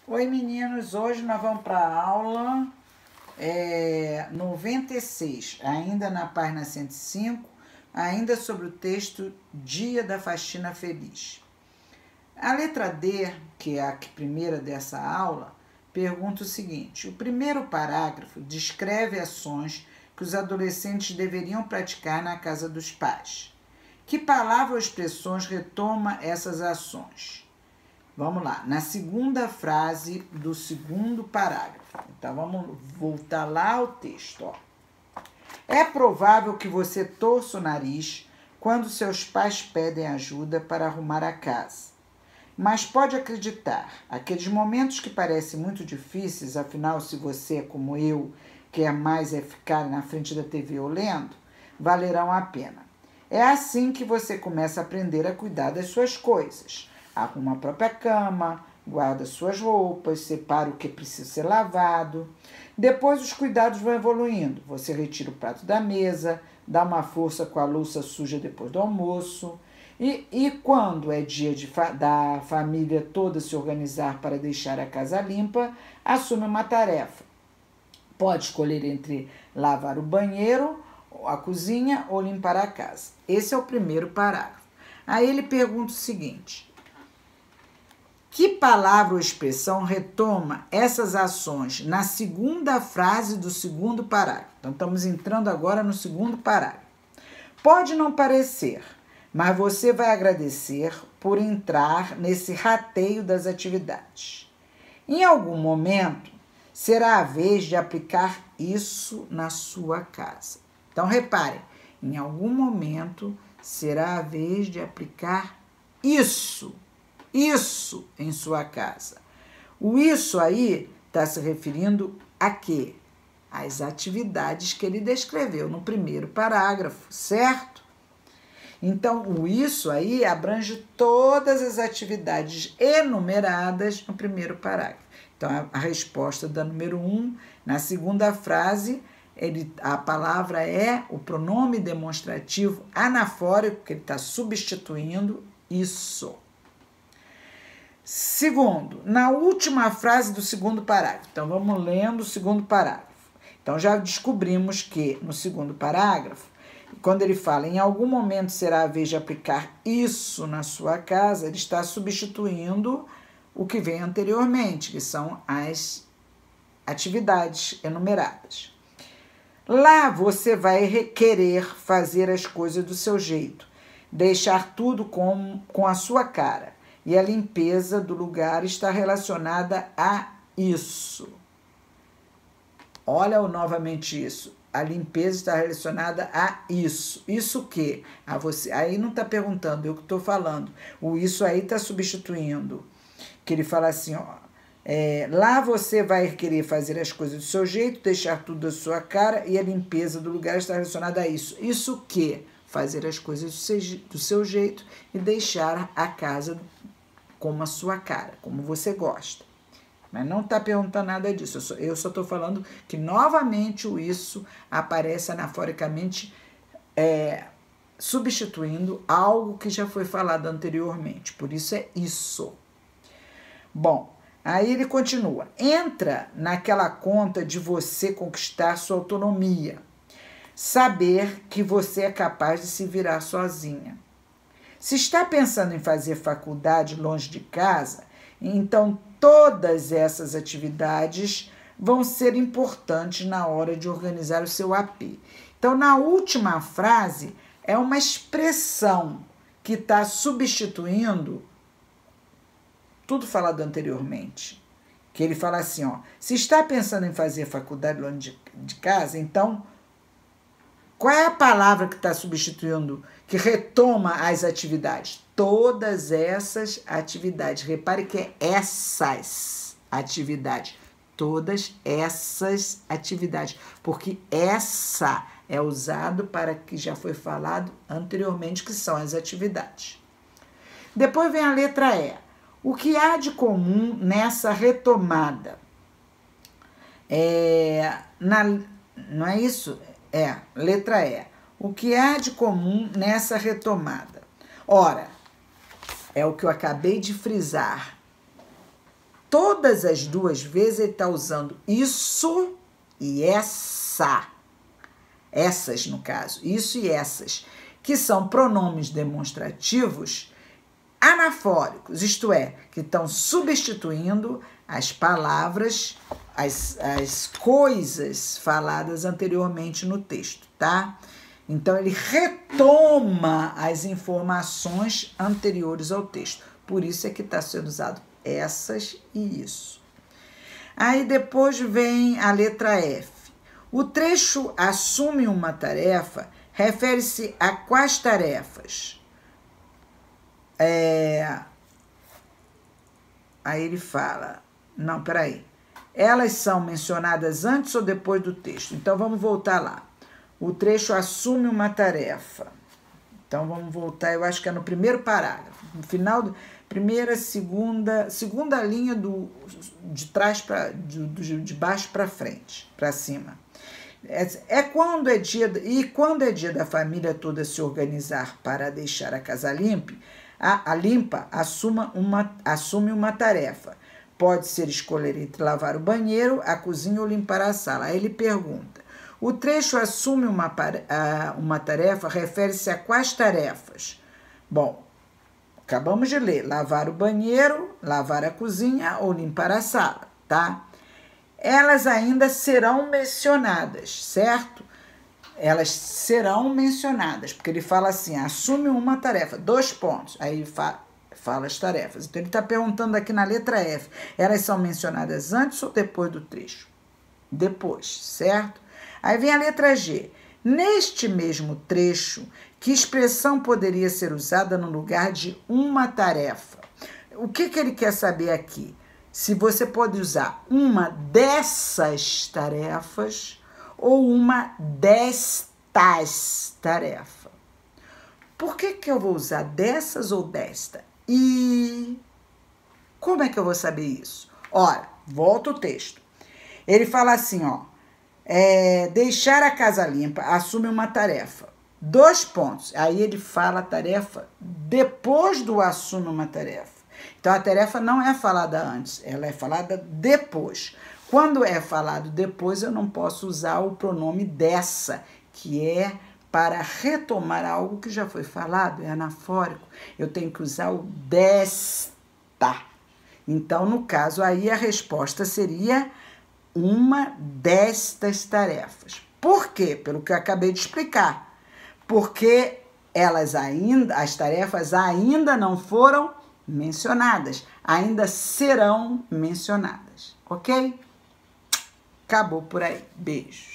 Oi, meninos, hoje nós vamos para a aula 96, ainda na página 105, ainda sobre o texto Dia da Faxina Feliz. A letra D, que é a primeira dessa aula, pergunta o seguinte: o primeiro parágrafo descreve ações que os adolescentes deveriam praticar na casa dos pais. Que palavra ou expressões retoma essas ações? Vamos lá, na segunda frase do segundo parágrafo. Então, vamos voltar lá ao texto. Ó. É provável que você torça o nariz quando seus pais pedem ajuda para arrumar a casa. Mas pode acreditar, aqueles momentos que parecem muito difíceis, afinal, se você é como eu, quer mais é ficar na frente da TV ou lendo, valerão a pena. É assim que você começa a aprender a cuidar das suas coisas. Arruma a própria cama, guarda suas roupas, separa o que precisa ser lavado. Depois os cuidados vão evoluindo. Você retira o prato da mesa, dá uma força com a louça suja depois do almoço. E quando é dia da família toda se organizar para deixar a casa limpa, assume uma tarefa. Pode escolher entre lavar o banheiro, a cozinha ou limpar a casa. Esse é o primeiro parágrafo. Aí ele pergunta o seguinte: que palavra ou expressão retoma essas ações na segunda frase do segundo parágrafo? Então, estamos entrando agora no segundo parágrafo. Pode não parecer, mas você vai agradecer por entrar nesse rateio das atividades. Em algum momento, será a vez de aplicar isso na sua casa. Então, reparem, em algum momento, será a vez de aplicar isso em sua casa. O isso aí está se referindo a quê? Às atividades que ele descreveu no primeiro parágrafo, certo? Então, o isso aí abrange todas as atividades enumeradas no primeiro parágrafo. Então, a resposta da número 1, na segunda frase, a palavra é o pronome demonstrativo anafórico, que ele está substituindo isso. Segundo, na última frase do segundo parágrafo. Então, vamos lendo o segundo parágrafo. Então, já descobrimos que no segundo parágrafo, quando ele fala em algum momento será a vez de aplicar isso na sua casa, ele está substituindo o que vem anteriormente, que são as atividades enumeradas. Lá você vai querer fazer as coisas do seu jeito, deixar tudo com a sua cara. E a limpeza do lugar está relacionada a isso. Olha novamente isso. A limpeza está relacionada a isso. Isso o quê? A você. Aí não está perguntando, eu que estou falando. O isso aí está substituindo. Que ele fala assim, ó. Lá você vai querer fazer as coisas do seu jeito, deixar tudo da sua cara, e a limpeza do lugar está relacionada a isso. Isso o quê? Fazer as coisas do seu jeito e deixar a casa como a sua cara, como você gosta. Mas não está perguntando nada disso. Eu só estou falando que, novamente, o isso aparece anaforicamente substituindo algo que já foi falado anteriormente. Por isso é isso. Bom, aí ele continua. Entra naquela conta de você conquistar sua autonomia. Saber que você é capaz de se virar sozinha. Se está pensando em fazer faculdade longe de casa, então todas essas atividades vão ser importantes na hora de organizar o seu AP. Então, na última frase, é uma expressão que está substituindo tudo falado anteriormente. Que ele fala assim, ó, se está pensando em fazer faculdade longe de casa, então qual é a palavra que está substituindo, que retoma as atividades? Todas essas atividades. Repare que é essas atividades. Todas essas atividades. Porque essa é usado para que já foi falado anteriormente, que são as atividades. Depois vem a letra E. O que há de comum nessa retomada? Não é isso? Letra E. O que há de comum nessa retomada? Ora, é o que eu acabei de frisar. todas as duas vezes ele está usando isso e essa. Essas, no caso, isso e essas, que são pronomes demonstrativos anafóricos, isto é, que estão substituindo as palavras, as coisas faladas anteriormente no texto, tá? Então, ele retoma as informações anteriores ao texto. Por isso é que está sendo usado essas e isso. Aí depois vem a letra F. O trecho assume uma tarefa, refere-se a quais tarefas? Aí ele fala, não, peraí. Elas são mencionadas antes ou depois do texto? Então, vamos voltar lá. O trecho assume uma tarefa. Então, vamos voltar, eu acho que é no primeiro parágrafo. No final, primeira, segunda linha de trás para de baixo para frente, para cima. Quando é dia da família toda se organizar para deixar a casa limpa, assume uma tarefa. Pode ser escolher entre lavar o banheiro, a cozinha ou limpar a sala. Aí ele pergunta, o trecho assume uma tarefa, refere-se a quais tarefas? Bom, acabamos de ler, lavar o banheiro, lavar a cozinha ou limpar a sala, tá? Elas ainda serão mencionadas, certo? Elas serão mencionadas, porque ele fala assim, assume uma tarefa, 2 pontos, aí ele fala as tarefas. Então, ele está perguntando aqui na letra F, elas são mencionadas antes ou depois do trecho? Depois, certo? Aí vem a letra G. Neste mesmo trecho, que expressão poderia ser usada no lugar de uma tarefa? O que ele quer saber aqui? Se você pode usar uma dessas tarefas ou uma destas tarefas. Por que eu vou usar dessas ou desta? E como é que eu vou saber isso? Ora, volta o texto. Ele fala assim, deixar a casa limpa assume uma tarefa. 2 pontos. Aí ele fala a tarefa depois do assume uma tarefa. Então, a tarefa não é falada antes, ela é falada depois. Quando é falado depois, eu não posso usar o pronome dessa, que é para retomar algo que já foi falado, é anafórico. Eu tenho que usar o desta. Então, no caso, aí a resposta seria uma destas tarefas. Por quê? Pelo que eu acabei de explicar. Porque as tarefas ainda não foram mencionadas, ainda serão mencionadas, ok? Acabou por aí. Beijo.